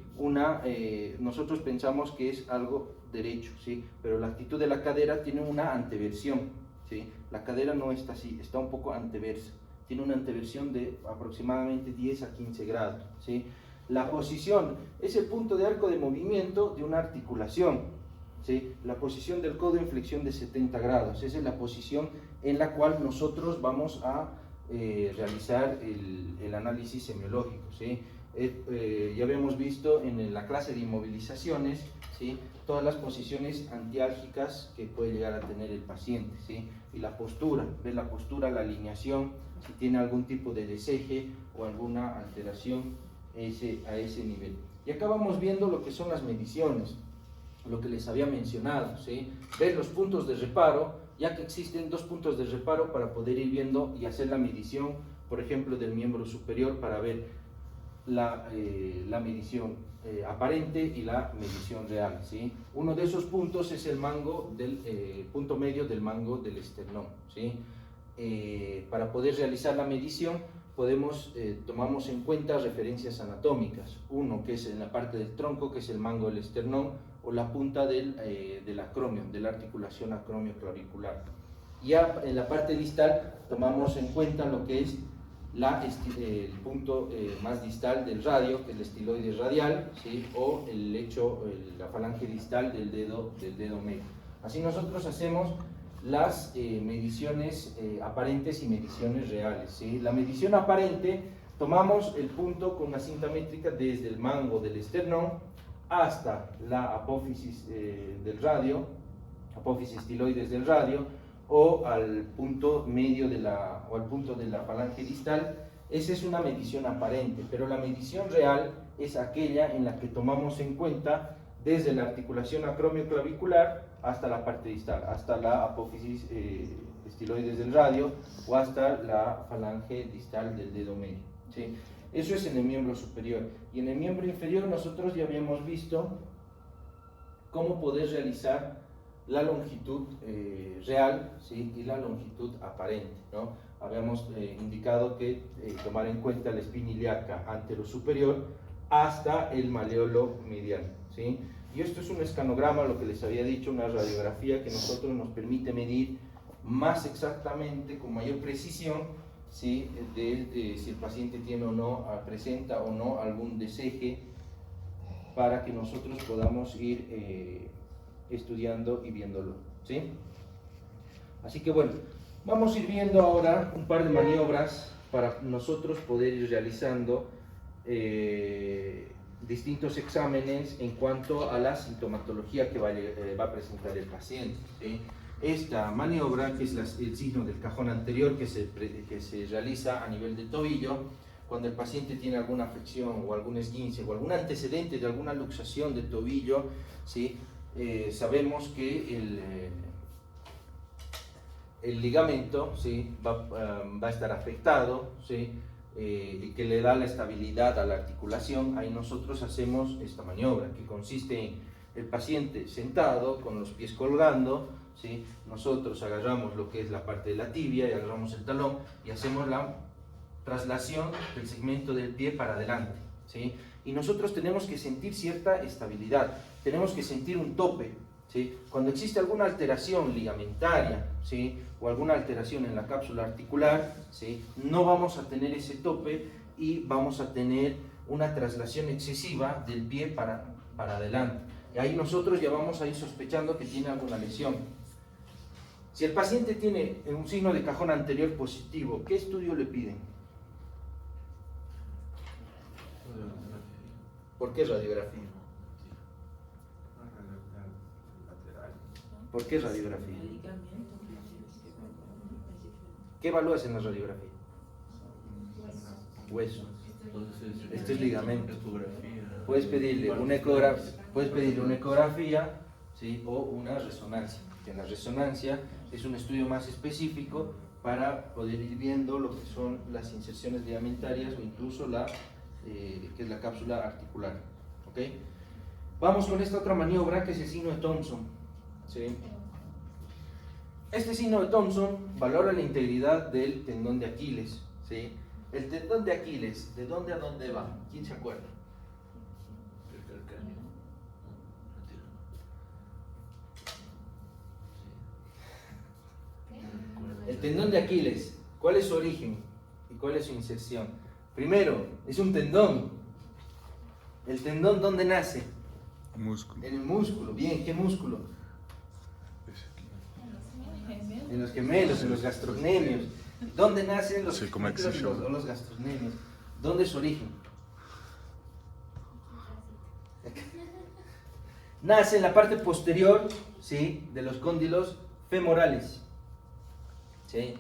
Nosotros pensamos que es algo derecho, ¿sí? Pero la actitud de la cadera tiene una anteversión, ¿sí? La cadera no está así, está un poco anteversa, tiene una anteversión de aproximadamente 10 a 15 grados, ¿sí? La posición es el punto de arco de movimiento de una articulación, ¿sí? La posición del codo en flexión de 70 grados, esa es la posición en la cual nosotros vamos a realizar el análisis semiológico, ¿sí? Ya habíamos visto en la clase de inmovilizaciones, ¿sí?, todas las posiciones antiálgicas que puede llegar a tener el paciente, ¿sí? Y la postura, ver la postura, la alineación, si tiene algún tipo de deseje o alguna alteración a ese nivel. Y acá vamos viendo lo que son las mediciones, lo que les había mencionado, ¿sí? Ver los puntos de reparo, ya que existen dos puntos de reparo para poder ir viendo y hacer la medición, por ejemplo, del miembro superior para ver la medición aparente y la medición real, ¿sí? Uno de esos puntos es el mango punto medio del mango del esternón, ¿sí? Para poder realizar la medición tomamos en cuenta referencias anatómicas, uno que es en la parte del tronco, que es el mango del esternón, o la punta del acromio, de la articulación acromio-clavicular. Ya en la parte distal tomamos en cuenta lo que es el punto más distal del radio, que es el estiloide radial, ¿sí?, o la falange distal del dedo medio. Así nosotros hacemos las mediciones aparentes y mediciones reales, ¿sí? La medición aparente, tomamos el punto con la cinta métrica desde el mango del esternón hasta la apófisis del radio, apófisis estiloides del radio, o al punto medio o al punto de la falange distal. Esa es una medición aparente, pero la medición real es aquella en la que tomamos en cuenta desde la articulación acromio-clavicular hasta la parte distal, hasta la apófisis estiloides del radio o hasta la falange distal del dedo medio, ¿sí? Eso es en el miembro superior. Y en el miembro inferior nosotros ya habíamos visto cómo poder realizar la longitud real, ¿sí?, y la longitud aparente, ¿no? Habíamos indicado que tomar en cuenta la espina ilíaca antero-superior hasta el maleolo medial, ¿sí? Y esto es un escanograma, lo que les había dicho, una radiografía que nosotros nos permite medir más exactamente, con mayor precisión, ¿sí?, si el paciente tiene o no, presenta o no algún deseje, para que nosotros podamos ir estudiando y viéndolo, ¿sí? Así que bueno, vamos a ir viendo ahora un par de maniobras para nosotros poder ir realizando distintos exámenes en cuanto a la sintomatología que va a presentar el paciente, ¿sí? Esta maniobra, que es el signo del cajón anterior, que se realiza a nivel del tobillo, cuando el paciente tiene alguna afección o algún esguince o algún antecedente de alguna luxación del tobillo, ¿sí? Sabemos que el ligamento, ¿sí?, va a estar afectado, ¿sí?, y que le da la estabilidad a la articulación. Ahí nosotros hacemos esta maniobra, que consiste en el paciente sentado con los pies colgando, ¿sí? Nosotros agarramos lo que es la parte de la tibia y agarramos el talón y hacemos la traslación del segmento del pie para adelante, ¿sí? Y nosotros tenemos que sentir cierta estabilidad, tenemos que sentir un tope, ¿sí? Cuando existe alguna alteración ligamentaria, ¿sí?, o alguna alteración en la cápsula articular, ¿sí?, no vamos a tener ese tope y vamos a tener una traslación excesiva del pie para adelante. Y ahí nosotros ya vamos a ir sospechando que tiene alguna lesión. Si el paciente tiene un signo de cajón anterior positivo, ¿qué estudio le piden? ¿Por qué radiografía? ¿Por qué radiografía? ¿Qué evalúas en la radiografía? Hueso. Este es ligamento. Puedes pedirle una ecografía, ¿sí? O una resonancia. Que la resonancia es un estudio más específico para poder ir viendo lo que son las inserciones ligamentarias o incluso que es la cápsula articular. ¿Okay? Vamos con esta otra maniobra que es el signo de Thompson. ¿Sí? Este signo de Thompson valora la integridad del tendón de Aquiles. ¿Sí? El tendón de Aquiles, ¿de dónde a dónde va? ¿Quién se acuerda? El tendón de Aquiles, ¿cuál es su origen y cuál es su inserción? Primero, es un tendón. ¿El tendón dónde nace? Músculo. En el músculo. Bien, ¿qué músculo? Es aquí. En los gemelos, en los gastrocnemios. ¿Dónde nacen los Circunflexión. gemelos o los gastrocnemios? ¿Dónde es su origen? Nace en la parte posterior, ¿sí?, de los cóndilos femorales. ¿Sí?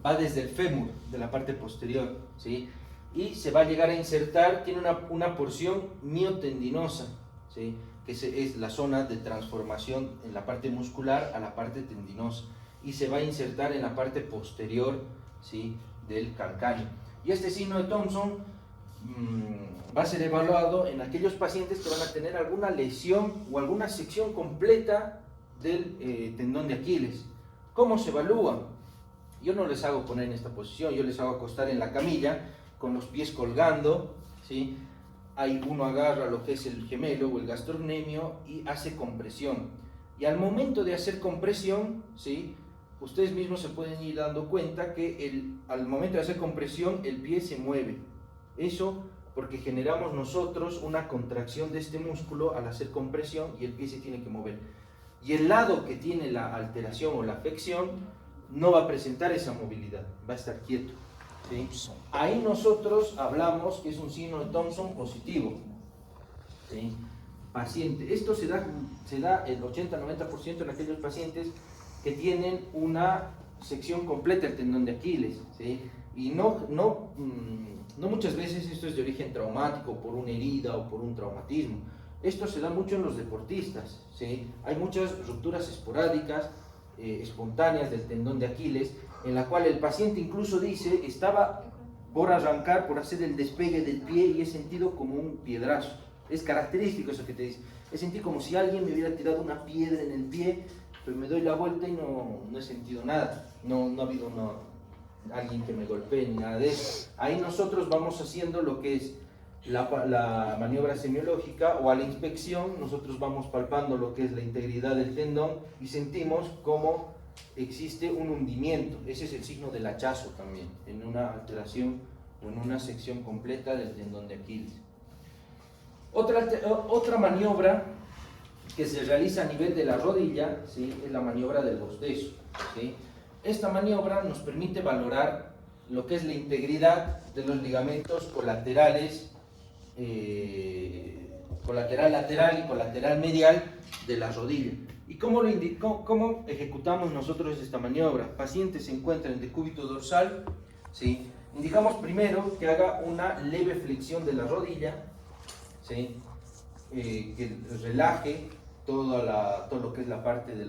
Va desde el fémur, de la parte posterior, ¿sí? Y se va a llegar a insertar, tiene una porción miotendinosa, ¿sí? Que es la zona de transformación en la parte muscular a la parte tendinosa, y se va a insertar en la parte posterior, ¿sí?, del calcáneo. Y este signo de Thompson va a ser evaluado en aquellos pacientes que van a tener alguna lesión o alguna sección completa del tendón de Aquiles. ¿Cómo se evalúa? Yo no les hago poner en esta posición, yo les hago acostar en la camilla con los pies colgando, ¿sí? Ahí uno agarra lo que es el gemelo o el gastrocnemio y hace compresión. Y al momento de hacer compresión, ¿sí?, ustedes mismos se pueden ir dando cuenta que al momento de hacer compresión el pie se mueve. Eso porque generamos nosotros una contracción de este músculo al hacer compresión y el pie se tiene que mover. Y el lado que tiene la alteración o la afección no va a presentar esa movilidad, va a estar quieto, ¿sí? Ahí nosotros hablamos que es un signo de Thompson positivo, ¿sí? Paciente, esto se da el 80-90% en aquellos pacientes que tienen una sección completa del tendón de Aquiles, ¿sí? Y no muchas veces esto es de origen traumático, por una herida o por un traumatismo. Esto se da mucho en los deportistas, ¿sí? Hay muchas rupturas esporádicas, espontáneas del tendón de Aquiles, en la cual el paciente incluso dice, estaba por arrancar, por hacer el despegue del pie y he sentido como un piedrazo. Es característico eso que te dice. He sentido como si alguien me hubiera tirado una piedra en el pie, pero me doy la vuelta y no he sentido nada. No ha habido alguien que me golpee ni nada de eso. Ahí nosotros vamos haciendo lo que es la maniobra semiológica, o a la inspección nosotros vamos palpando lo que es la integridad del tendón y sentimos cómo existe un hundimiento. Ese es el signo del hachazo también, en una alteración o en una sección completa del tendón de Aquiles. Otra maniobra que se realiza a nivel de la rodilla, ¿sí?, es la maniobra del bostezo, ¿sí? Esta maniobra nos permite valorar lo que es la integridad de los ligamentos colaterales, colateral lateral y colateral medial de la rodilla. ¿Y cómo ejecutamos nosotros esta maniobra? Paciente se encuentra en decúbito dorsal, ¿sí? Indicamos primero que haga una leve flexión de la rodilla, ¿sí? Que relaje todo lo que es la parte de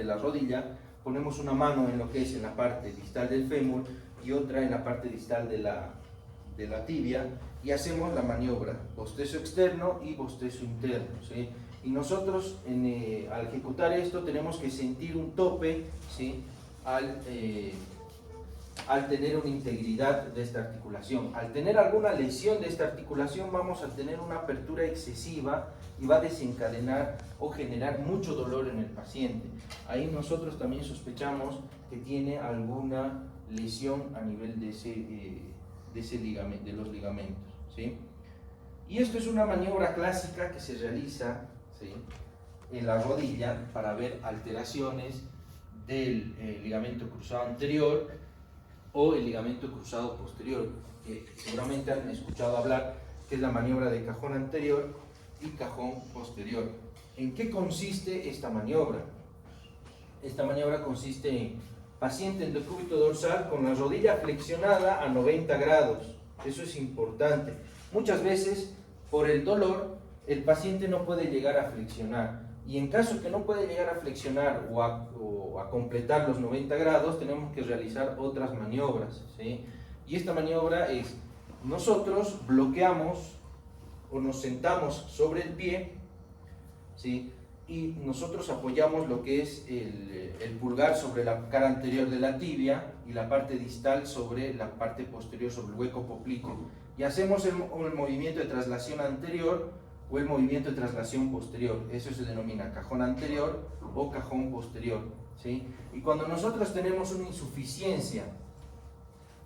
la rodilla. Ponemos una mano en lo que es en la parte distal del fémur y otra en la parte distal de la tibia, y hacemos la maniobra bostezo externo y bostezo interno, ¿sí? Y nosotros al ejecutar esto tenemos que sentir un tope, ¿sí?, al tener una integridad de esta articulación. Al tener alguna lesión de esta articulación vamos a tener una apertura excesiva y va a desencadenar o generar mucho dolor en el paciente. Ahí nosotros también sospechamos que tiene alguna lesión a nivel de los ligamentos, ¿sí? Y esto es una maniobra clásica que se realiza, ¿sí?, en la rodilla para ver alteraciones del ligamento cruzado anterior o el ligamento cruzado posterior, que seguramente han escuchado hablar, que es la maniobra de cajón anterior y cajón posterior. ¿En qué consiste esta maniobra? Esta maniobra consiste en paciente en decúbito dorsal con la rodilla flexionada a 90 grados. Eso es importante. Muchas veces, por el dolor, el paciente no puede llegar a flexionar. Y en caso que no puede llegar a flexionar o a completar los 90 grados, tenemos que realizar otras maniobras, ¿sí? Y esta maniobra es, nosotros bloqueamos o nos sentamos sobre el pie, ¿sí? Y nosotros apoyamos lo que es el pulgar sobre la cara anterior de la tibia y la parte distal sobre la parte posterior, sobre el hueco popliteo. Y hacemos el movimiento de traslación anterior o el movimiento de traslación posterior. Eso se denomina cajón anterior o cajón posterior, ¿sí? Y cuando nosotros tenemos una insuficiencia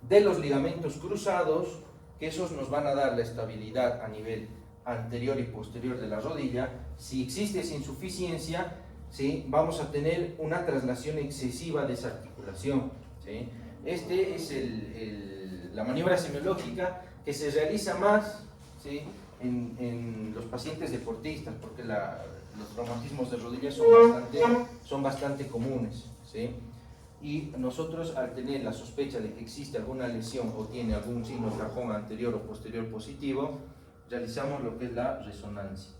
de los ligamentos cruzados, que esos nos van a dar la estabilidad a nivel anterior y posterior de la rodilla, si existe esa insuficiencia, ¿sí?, vamos a tener una traslación excesiva de esa articulación, ¿sí? Este es la maniobra semiológica que se realiza más, ¿sí?, en los pacientes deportistas, porque los traumatismos de rodillas son bastante comunes, ¿sí? Y nosotros, al tener la sospecha de que existe alguna lesión o tiene algún signo de cajón anterior o posterior positivo, realizamos lo que es la resonancia.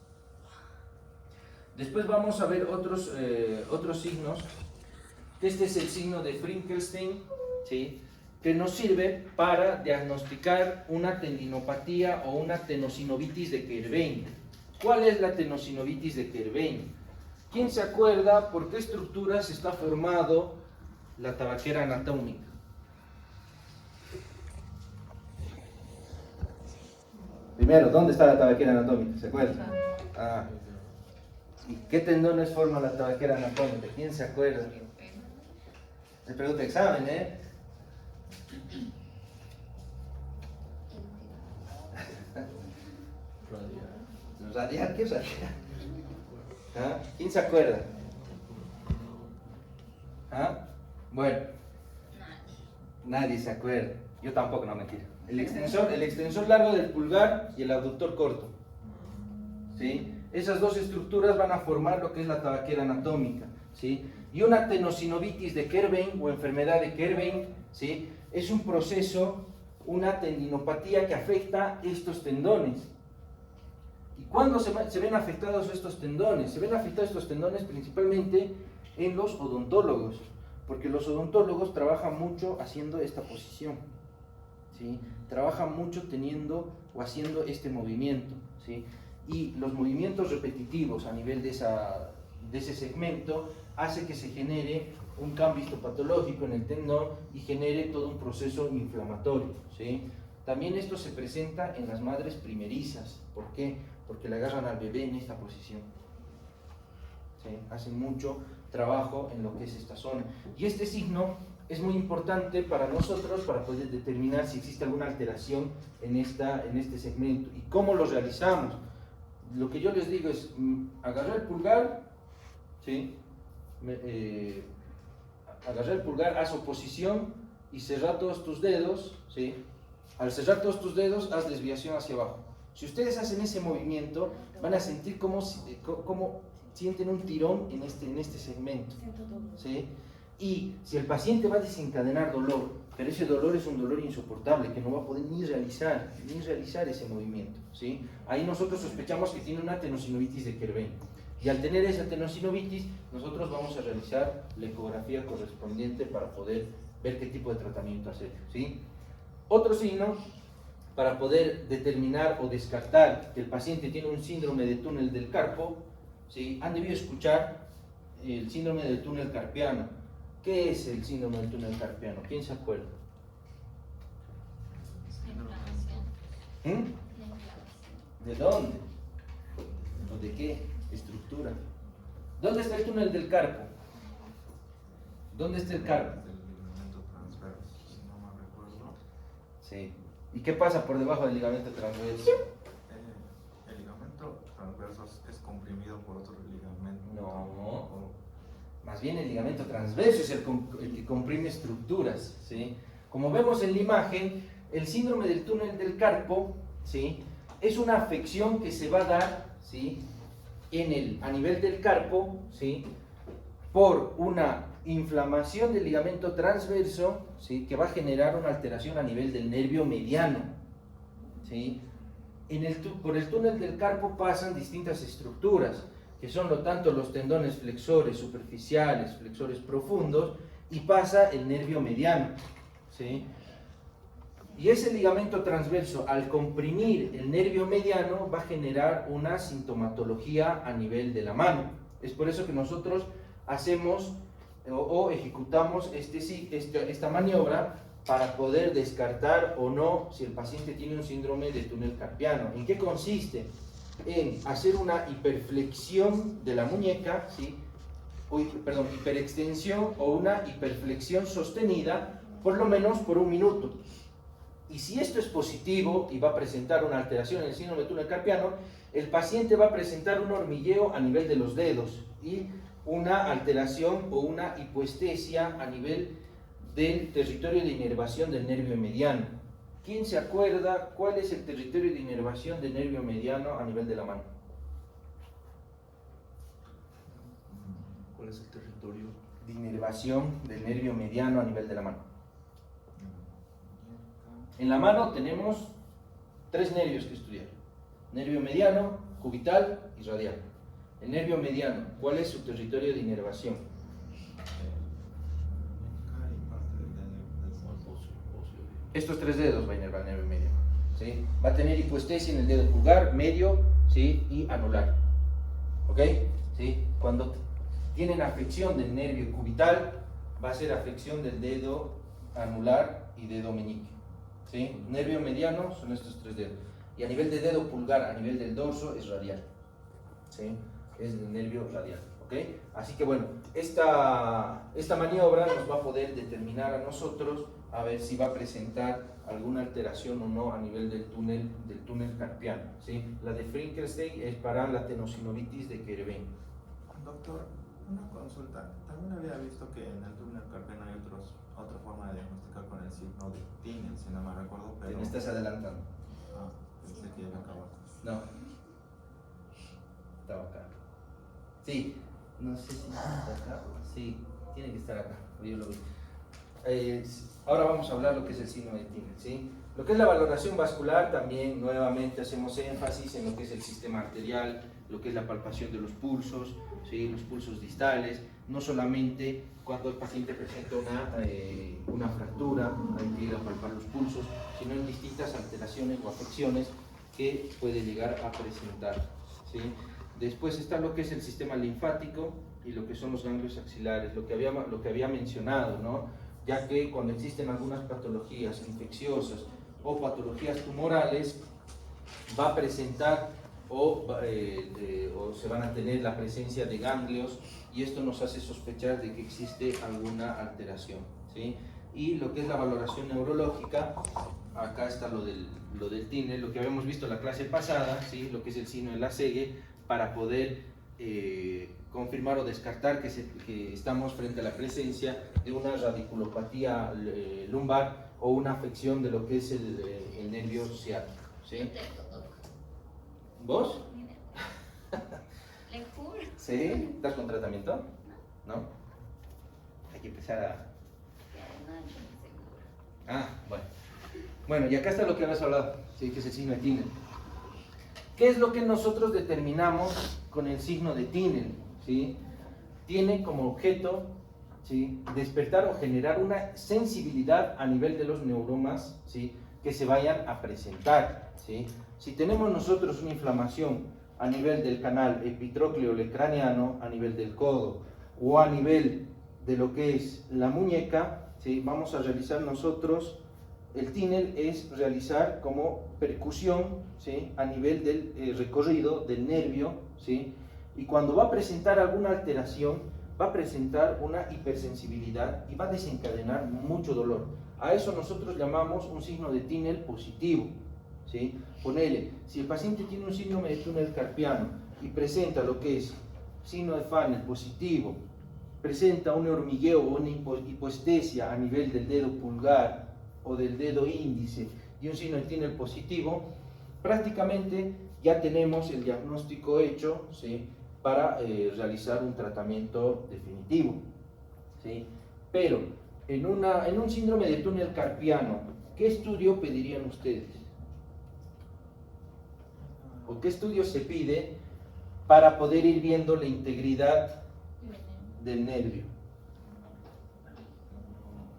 Después vamos a ver otros signos. Este es el signo de Finkelstein, ¿sí?, que nos sirve para diagnosticar una tendinopatía o una tenosinovitis de Kerbein. ¿Cuál es la tenosinovitis de Kerbein? ¿Quién se acuerda por qué estructuras está formado la tabaquera anatómica? Primero, ¿dónde está la tabaquera anatómica? ¿Se acuerda? Ah. ¿Y qué tendones forman la tabaquera anatómica? ¿Quién se acuerda? Se pregunta examen, ¿eh? ¿Radial? ¿Qué es radial? ¿Ah? ¿Quién se acuerda? ¿Ah? Bueno, nadie se acuerda. Yo tampoco, no, mentira. El extensor largo del pulgar y el abductor corto, ¿sí? Esas dos estructuras van a formar lo que es la tabaquera anatómica, ¿sí? Y una tenosinovitis de Kerbein o enfermedad de Kerbein, ¿sí?, es un proceso, una tendinopatía que afecta estos tendones. ¿Y cuándo se ven afectados estos tendones? Se ven afectados estos tendones principalmente en los odontólogos, porque los odontólogos trabajan mucho haciendo esta posición, ¿sí? Trabajan mucho teniendo o haciendo este movimiento, ¿sí? Y los movimientos repetitivos a nivel de ese segmento hace que se genere un cambio histopatológico en el tendón y genere todo un proceso inflamatorio, ¿sí? También esto se presenta en las madres primerizas. ¿Por qué? Porque le agarran al bebé en esta posición, ¿sí? Hacen mucho trabajo en lo que es esta zona. Y este signo es muy importante para nosotros para poder determinar si existe alguna alteración en este segmento. ¿Y cómo lo realizamos? Lo que yo les digo es agarrar el pulgar, ¿sí? Agarrar el pulgar, haz oposición y cerrar todos tus dedos, ¿sí? Al cerrar todos tus dedos, haz desviación hacia abajo. Si ustedes hacen ese movimiento, van a sentir cómo sienten un tirón en este segmento, ¿sí? Y si el paciente va a desencadenar dolor, pero ese dolor es un dolor insoportable, que no va a poder ni realizar ese movimiento, ¿sí? Ahí nosotros sospechamos que tiene una tenosinovitis de Kerbein. Y al tener esa tenosinovitis, nosotros vamos a realizar la ecografía correspondiente para poder ver qué tipo de tratamiento hacer, ¿sí? Otro signo para poder determinar o descartar que el paciente tiene un síndrome de túnel del carpo, ¿sí? Han debido escuchar el síndrome del túnel carpiano. ¿Qué es el síndrome del túnel carpiano? ¿Quién se acuerda? ¿De dónde? ¿O de qué estructura? ¿Dónde está el túnel del carpo? ¿Dónde está el carpo? El ligamento transverso, si no me recuerdo. Sí. ¿Y qué pasa por debajo del ligamento transverso? El ligamento transverso es comprimido por otro ligamento. No. Más más bien el ligamento transverso es el que comprime estructuras, ¿sí? Como vemos en la imagen, el síndrome del túnel del carpo, ¿sí?, es una afección que se va a dar, ¿sí?, a nivel del carpo, ¿sí?, por una inflamación del ligamento transverso, ¿sí?, que va a generar una alteración a nivel del nervio mediano, ¿sí? Por el túnel del carpo pasan distintas estructuras, que son tanto los tendones flexores superficiales, flexores profundos, y pasa el nervio mediano, ¿sí? Y ese ligamento transverso, al comprimir el nervio mediano, va a generar una sintomatología a nivel de la mano. Es por eso que nosotros hacemos o ejecutamos esta maniobra para poder descartar o no si el paciente tiene un síndrome de túnel carpiano. ¿En qué consiste? En hacer una hiperflexión de la muñeca, ¿sí?, hiperextensión o una hiperflexión sostenida, por lo menos por 1 minuto. Y si esto es positivo y va a presentar una alteración en el síndrome de túnel carpiano, el paciente va a presentar un hormigueo a nivel de los dedos y una alteración o una hipoestesia a nivel del territorio de inervación del nervio mediano. ¿Quién se acuerda cuál es el territorio de inervación del nervio mediano a nivel de la mano? ¿Cuál es el territorio? De inervación del nervio mediano a nivel de la mano. En la mano tenemos 3 nervios que estudiar: nervio mediano, cubital y radial. El nervio mediano, ¿cuál es su territorio de inervación? Estos 3 dedos va a inervar el nervio mediano, ¿sí? Va a tener hipoestesia en el dedo pulgar, medio, ¿sí?, y anular, ¿ok? ¿Sí? Cuando tienen afección del nervio cubital, va a ser afección del dedo anular y dedo meñique, ¿sí? Nervio mediano son estos 3 dedos. Y a nivel de dedo pulgar, a nivel del dorso, es radial, ¿sí? Es el nervio radial, ¿ok? Así que bueno, esta maniobra nos va a poder determinar a nosotros a ver si va a presentar alguna alteración o no a nivel del túnel carpiano, ¿sí? La de Finkelstein es para la tenosinovitis de Kerben. Doctor, una consulta. También había visto que en el túnel carpiano hay otra forma de diagnosticar con el signo de Tinel, si no me recuerdo, pero... Te me estás adelantando. Ah, pensé que ya me acabó. No. Estaba acá. Sí, no sé si está acá. Sí, tiene que estar acá. Yo lo vi. Ahora vamos a hablar lo que es el signo de Tinel, ¿sí? Lo que es la valoración vascular, también nuevamente hacemos énfasis en lo que es el sistema arterial, lo que es la palpación de los pulsos, ¿sí?, los pulsos distales. No solamente cuando el paciente presenta una fractura hay que ir a palpar los pulsos, sino en distintas alteraciones o afecciones que puede llegar a presentar, ¿sí? Después está lo que es el sistema linfático y lo que son los ganglios axilares, lo que había mencionado, ¿no? Ya que cuando existen algunas patologías infecciosas o patologías tumorales, va a presentar o se van a tener la presencia de ganglios, y esto nos hace sospechar de que existe alguna alteración, ¿sí? Y lo que es la valoración neurológica, acá está lo del Tinel, lo que habíamos visto en la clase pasada, ¿sí?, lo que es el signo de la Segue, para poder confirmar o descartar que estamos frente a la presencia de una radiculopatía lumbar o una afección de lo que es el nervio ciático, ¿sí? ¿Vos? Le juro. ¿Sí? ¿Estás con tratamiento? ¿No? Hay que empezar a... Ah, bueno. Bueno, y acá está lo que habías hablado, ¿sí?, que es el signo de Tinel. ¿Qué es lo que nosotros determinamos con el signo de Tinel? ¿Sí? Tiene como objeto, ¿sí?, despertar o generar una sensibilidad a nivel de los neuromas, ¿sí?, que se vayan a presentar, ¿sí? Si tenemos nosotros una inflamación a nivel del canal epitrócleo-craneano, a nivel del codo o a nivel de lo que es la muñeca, ¿sí?, vamos a realizar nosotros, el Tinel es realizar como percusión, ¿sí?, a nivel del recorrido del nervio, ¿sí?, y cuando va a presentar alguna alteración, va a presentar una hipersensibilidad y va a desencadenar mucho dolor. A eso nosotros llamamos un signo de Tinel positivo, ¿sí? Ponele, si el paciente tiene un síndrome de túnel carpiano y presenta lo que es signo de Funnell positivo, presenta un hormigueo o una hipoestesia a nivel del dedo pulgar o del dedo índice y un signo de Tinel positivo, prácticamente ya tenemos el diagnóstico hecho, ¿sí?, para realizar un tratamiento definitivo, ¿sí? Pero en un síndrome de túnel carpiano, ¿qué estudio pedirían ustedes? ¿O qué estudio se pide para poder ir viendo la integridad del nervio?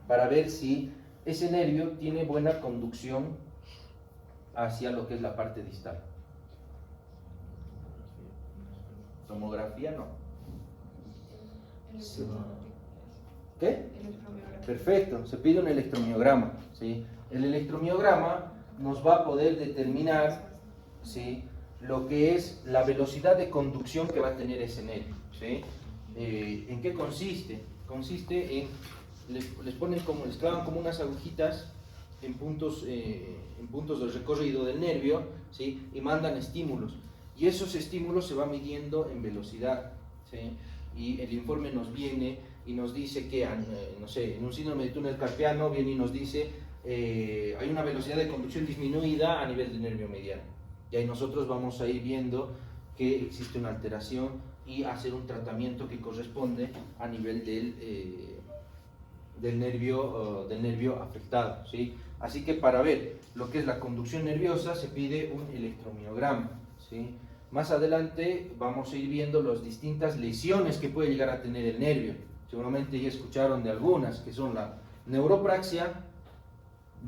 Para ver si ese nervio tiene buena conducción hacia lo que es la parte distal. Tomografía no. Sí. ¿Qué? Perfecto, se pide un electromiograma, ¿sí? El electromiograma nos va a poder determinar, ¿sí?, lo que es la velocidad de conducción que va a tener ese nervio, ¿sí? ¿En qué consiste? Consiste en, les clavan como unas agujitas en puntos del recorrido del nervio, ¿sí?, y mandan estímulos, y esos estímulos se van midiendo en velocidad, ¿sí? Y el informe nos viene y nos dice que, no sé, en un síndrome de túnel carpiano viene y nos dice hay una velocidad de conducción disminuida a nivel del nervio mediano, y ahí nosotros vamos a ir viendo que existe una alteración y hacer un tratamiento que corresponde a nivel del nervio afectado, ¿sí? Así que para ver lo que es la conducción nerviosa se pide un electromiograma, ¿sí? Más adelante vamos a ir viendo las distintas lesiones que puede llegar a tener el nervio. Seguramente ya escucharon de algunas, que son la neuropraxia,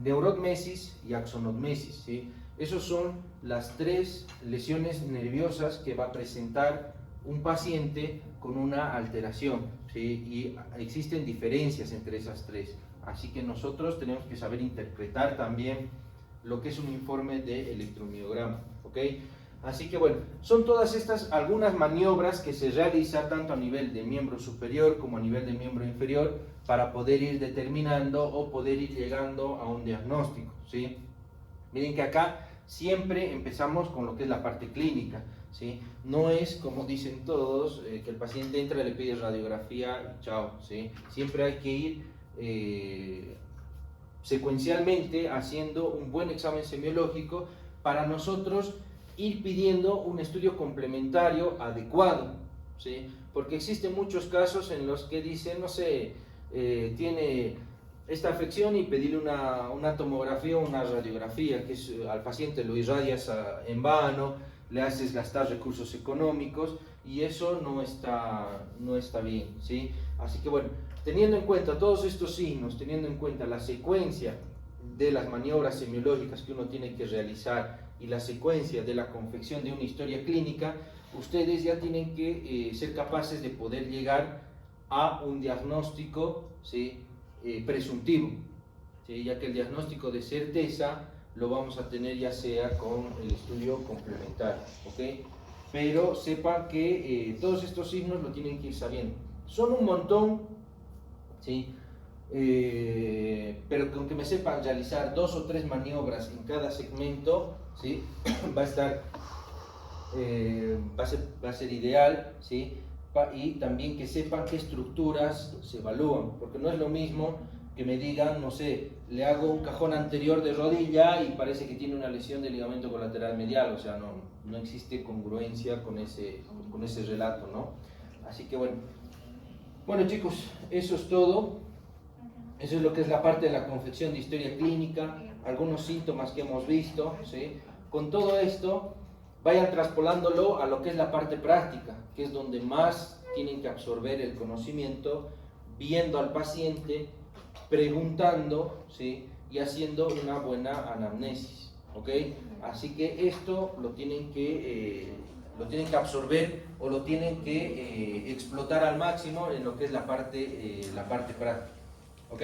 neurotmesis y axonotmesis, ¿sí? Esas son las tres lesiones nerviosas que va a presentar un paciente con una alteración, ¿sí? Y existen diferencias entre esas tres. Así que nosotros tenemos que saber interpretar también lo que es un informe de electromiograma, ¿ok? Así que bueno, son todas estas algunas maniobras que se realizan tanto a nivel de miembro superior como a nivel de miembro inferior para poder ir determinando o poder ir llegando a un diagnóstico, ¿sí? Miren que acá siempre empezamos con lo que es la parte clínica, ¿sí? No es como dicen todos, que el paciente entra, le pide radiografía y chao, ¿sí? Siempre hay que ir secuencialmente haciendo un buen examen semiológico para nosotros ir pidiendo un estudio complementario adecuado, ¿sí? Porque existen muchos casos en los que dicen, no sé, tiene esta afección y pedirle una tomografía o una radiografía, que al paciente lo irradias en vano, le haces gastar recursos económicos y eso no está bien, ¿sí? Así que bueno, teniendo en cuenta todos estos signos, teniendo en cuenta la secuencia de las maniobras semiológicas que uno tiene que realizar y la secuencia de la confección de una historia clínica, ustedes ya tienen que ser capaces de poder llegar a un diagnóstico, ¿sí?, presuntivo, ¿sí?, ya que el diagnóstico de certeza lo vamos a tener ya sea con el estudio complementario, ¿ok? Pero sepan que todos estos signos lo tienen que ir sabiendo. Son un montón, ¿sí? Pero con que me sepan realizar 2 o 3 maniobras en cada segmento, ¿sí?, va a ser ideal, ¿sí? Y también que sepan qué estructuras se evalúan, porque no es lo mismo que me digan, no sé, le hago un cajón anterior de rodilla y parece que tiene una lesión del ligamento colateral medial, o sea, no existe congruencia con ese relato, ¿no? Así que bueno chicos, eso es todo. Eso es lo que es la parte de la confección de historia clínica, algunos síntomas que hemos visto, ¿sí? Con todo esto, vayan traspolándolo a lo que es la parte práctica, que es donde más tienen que absorber el conocimiento, viendo al paciente, preguntando, ¿sí?, y haciendo una buena anamnesis, ¿ok? Así que esto lo tienen que absorber o lo tienen que explotar al máximo en lo que es la parte práctica. ¿Ok?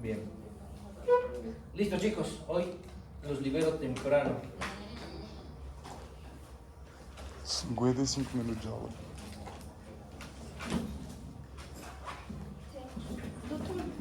Bien. Listo chicos, hoy los libero temprano. 55 minutos de aula.